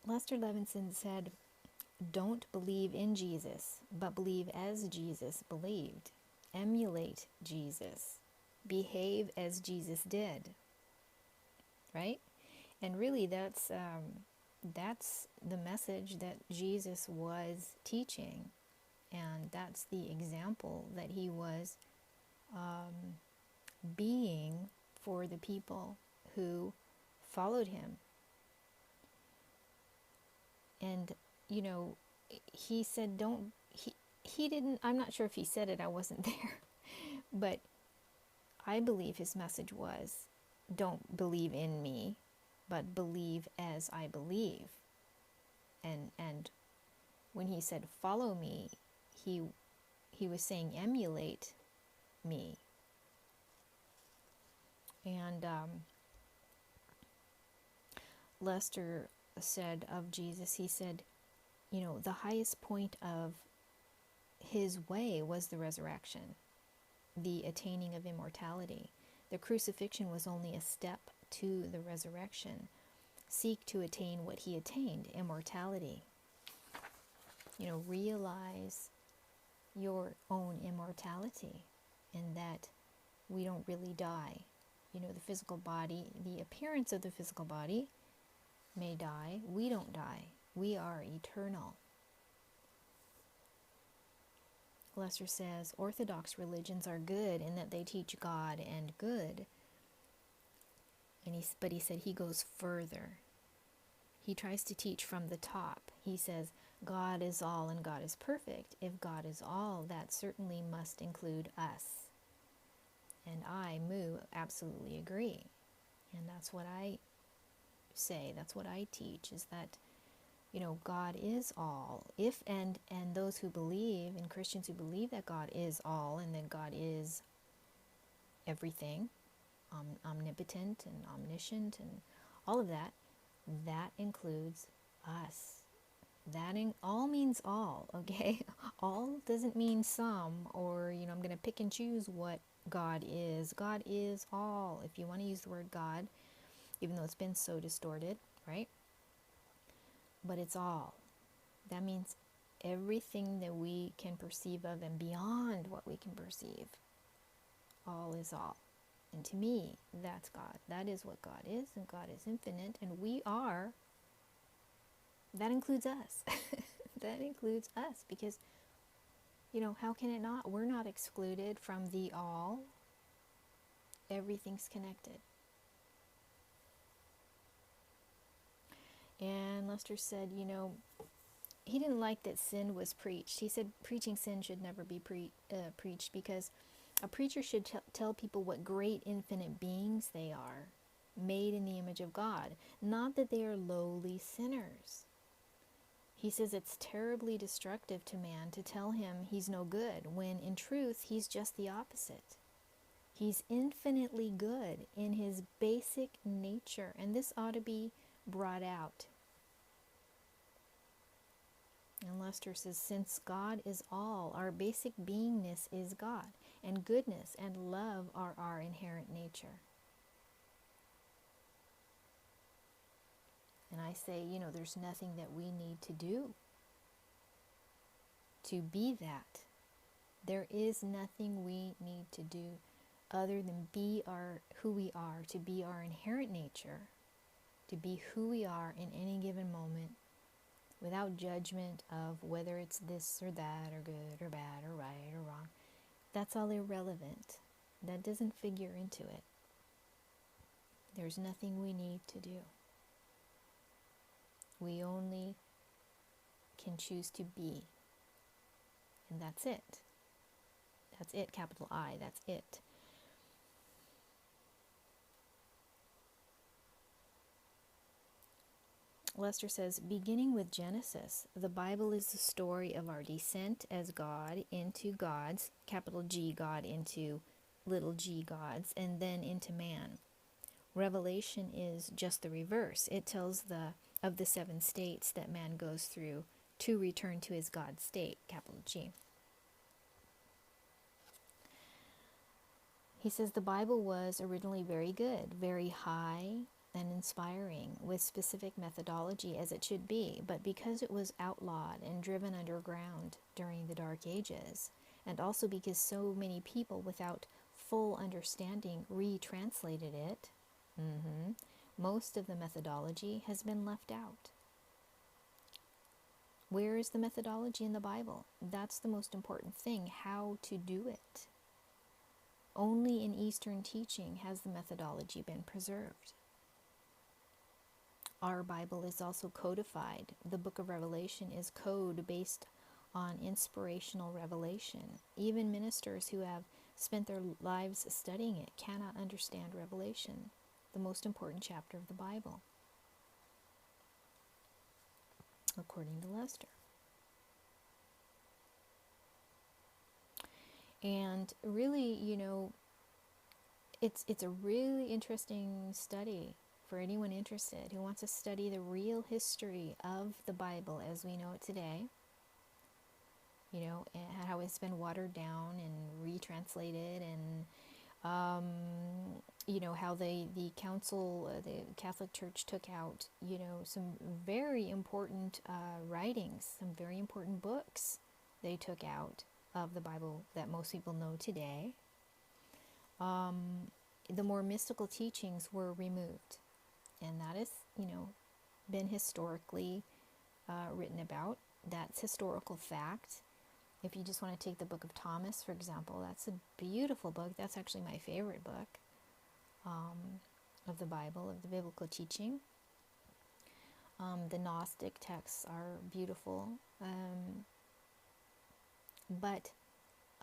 Lester Levenson said, don't believe in Jesus, but believe as Jesus believed. Emulate Jesus. Behave as Jesus did. Right? And really, that's the message that Jesus was teaching, and that's the example that he was being for the people who followed him. And he said, don't he didn't, I'm not sure if he said it, I wasn't there, but I believe his message was, don't believe in me, but believe as I believe. And when he said follow me, he was saying emulate me. And Lester said of Jesus, he said, the highest point of his way was the resurrection, the attaining of immortality. The crucifixion was only a step to the resurrection. Seek to attain what he attained, immortality. Realize your own immortality, and that we don't really die. The physical body, the appearance of the physical body may die. We don't die. We are eternal. Lester says, Orthodox religions are good in that they teach God and good. But he said he goes further. He tries to teach from the top. He says, God is all and God is perfect. If God is all, that certainly must include us. And I, Moo, absolutely agree. And that's what I say, that's what I teach, is that, God is all. And those who believe, and Christians who believe that God is all and that God is everything, omnipotent and omniscient and all of that, that includes us. All means all, okay? All doesn't mean some, or, I'm going to pick and choose what God is. God is all, if you want to use the word God, even though it's been so distorted, right? But it's all. That means everything that we can perceive of and beyond what we can perceive. All is all. And to me, that's God. That is what God is, and God is infinite, and we are. That includes us. That includes us, because, how can it not? We're not excluded from the all. Everything's connected. And Lester said, he didn't like that sin was preached. He said preaching sin should never be preached, because a preacher should tell people what great infinite beings they are, made in the image of God, not that they are lowly sinners. He says it's terribly destructive to man to tell him he's no good, when in truth he's just the opposite. He's infinitely good in his basic nature, and this ought to be brought out. And Lester says, since God is all, our basic beingness is God, and goodness and love are our inherent nature. And I say, there's nothing that we need to do to be that. There is nothing we need to do other than be who we are, to be our inherent nature, to be who we are in any given moment, without judgment of whether it's this or that, or good or bad, or right or wrong. That's all irrelevant. That doesn't figure into it. There's nothing we need to do. We only can choose to be. And that's it. That's it, capital I, that's it. Lester says, beginning with Genesis, the Bible is the story of our descent as God into gods, capital G God into little g gods, and then into man. Revelation is just the reverse. It tells of the 7 states that man goes through to return to his God state, capital G. He says the Bible was originally very good, very high and inspiring with specific methodology as it should be, but because it was outlawed and driven underground during the Dark Ages, and also because so many people without full understanding retranslated it, most of the methodology has been left out. Where is the methodology in the Bible? That's the most important thing, how to do it. Only in Eastern teaching has the methodology been preserved. Our Bible is also codified. The book of Revelation is code based on inspirational revelation. Even ministers who have spent their lives studying it cannot understand Revelation, the most important chapter of the Bible, according to Lester. And really, it's a really interesting study for anyone interested who wants to study the real history of the Bible as we know it today. And how it's been watered down and retranslated, and how the council, the Catholic Church took out, some very important writings, some very important books they took out of the Bible that most people know today. The more mystical teachings were removed, and that is, been historically written about. That's historical fact. If you just want to take the book of Thomas, for example, that's a beautiful book. That's actually my favorite book of the Bible, of the biblical teaching. The Gnostic texts are beautiful. But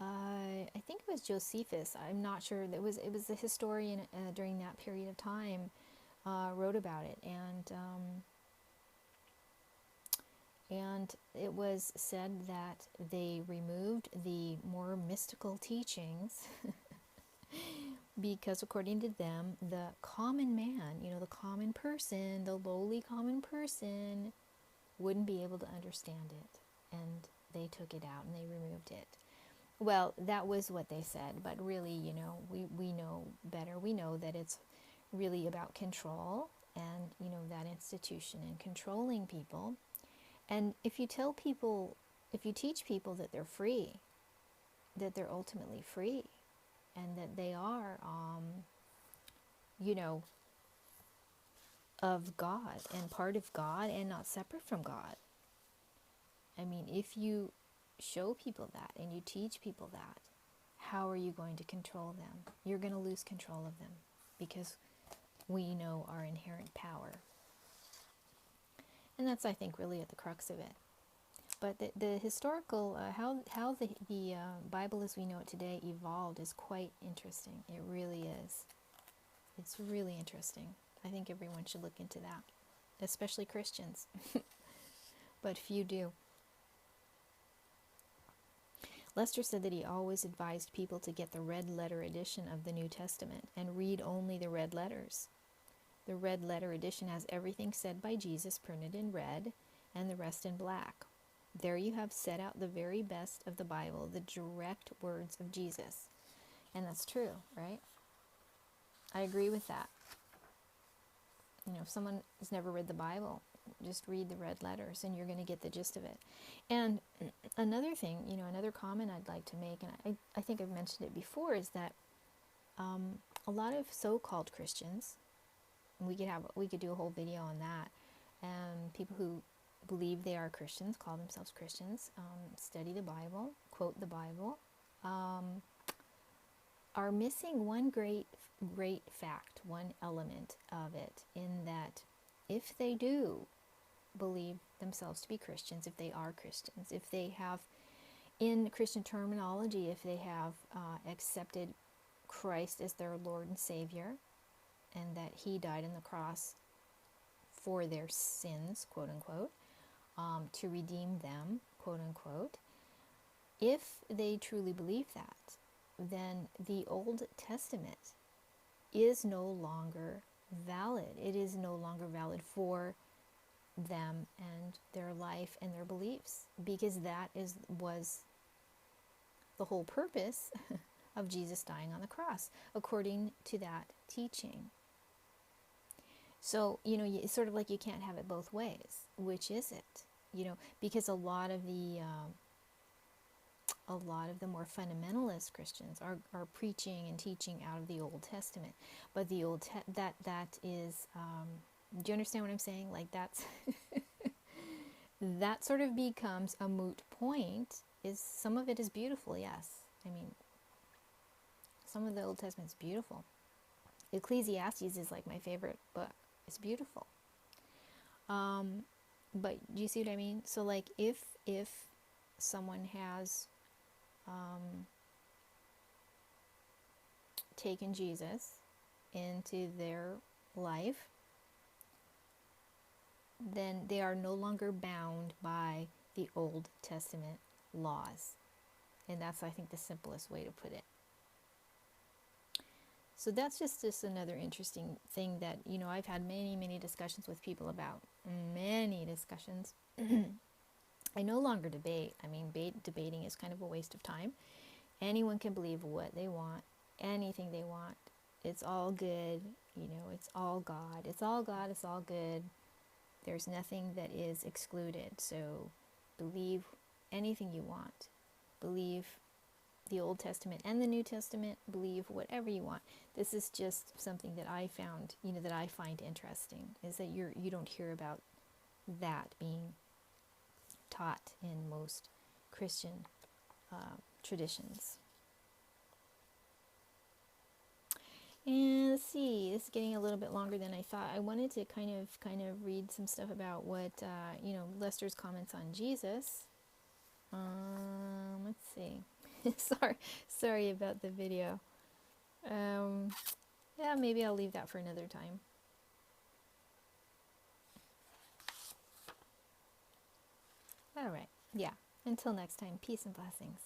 I think it was Josephus, I'm not sure, it was the historian during that period of time wrote about it. And it was said that they removed the more mystical teachings because according to them, the common man, the common person, the lowly common person wouldn't be able to understand it. And they took it out and they removed it. Well, that was what they said, but really, we know better. We know that it's really about control and, that institution and controlling people. And if you teach people that they're free, that they're ultimately free, and that they are, of God and part of God and not separate from God. I mean, if you show people that and you teach people that, how are you going to control them? You're going to lose control of them because we know our inherent power. And that's, I think, really at the crux of it. But the historical, how the Bible as we know it today evolved is quite interesting. It really is. It's really interesting. I think everyone should look into that, especially Christians. But few do. Lester said that he always advised people to get the red letter edition of the New Testament and read only the red letters. The red letter edition has everything said by Jesus printed in red and the rest in black. There you have set out the very best of the Bible, the direct words of Jesus. And that's true, right? I agree with that. If someone has never read the Bible, just read the red letters and you're going to get the gist of it. And another thing, another comment I'd like to make, and I think I've mentioned it before, is that a lot of so-called Christians, we could do a whole video on that, people who believe they are Christians, call themselves Christians, study the Bible, quote the Bible, are missing one great fact, one element of it, in that if they do believe themselves to be Christians, if they are Christians, if they have, in Christian terminology, if they have accepted Christ as their Lord and Savior, and that He died on the cross for their sins, quote unquote, to redeem them, quote unquote, if they truly believe that, then the Old Testament is no longer valid. It is no longer valid for them and their life and their beliefs, because that was the whole purpose of Jesus dying on the cross, according to that teaching. So, it's sort of like you can't have it both ways. Which is it? Because a lot of the more fundamentalist Christians are preaching and teaching out of the Old Testament, but the that is, do you understand what I'm saying? Like that's that sort of becomes a moot point. Is some of it is beautiful, yes. I mean, some of the Old Testament's beautiful. Ecclesiastes is like my favorite book. It's beautiful. But do you see what I mean? So like if someone has taken Jesus into their life, then they are no longer bound by the Old Testament laws. And that's, I think, the simplest way to put it. So that's just another interesting thing that, I've had many discussions with people about. Many discussions. I no longer debate. I mean, debating is kind of a waste of time. Anyone can believe what they want, anything they want. It's all good. It's all God. It's all God. It's all good. There's nothing that is excluded. So believe anything you want. Believe the Old Testament and the New Testament. Believe whatever you want. This is just something that I found, that I find interesting, is that you don't hear about that being taught in most Christian traditions. And let's see, this is getting a little bit longer than I thought. I wanted to kind of read some stuff about what Lester's comments on Jesus. Let's see. sorry about the video. Yeah, maybe I'll leave that for another time. All right. Yeah. Until next time, peace and blessings.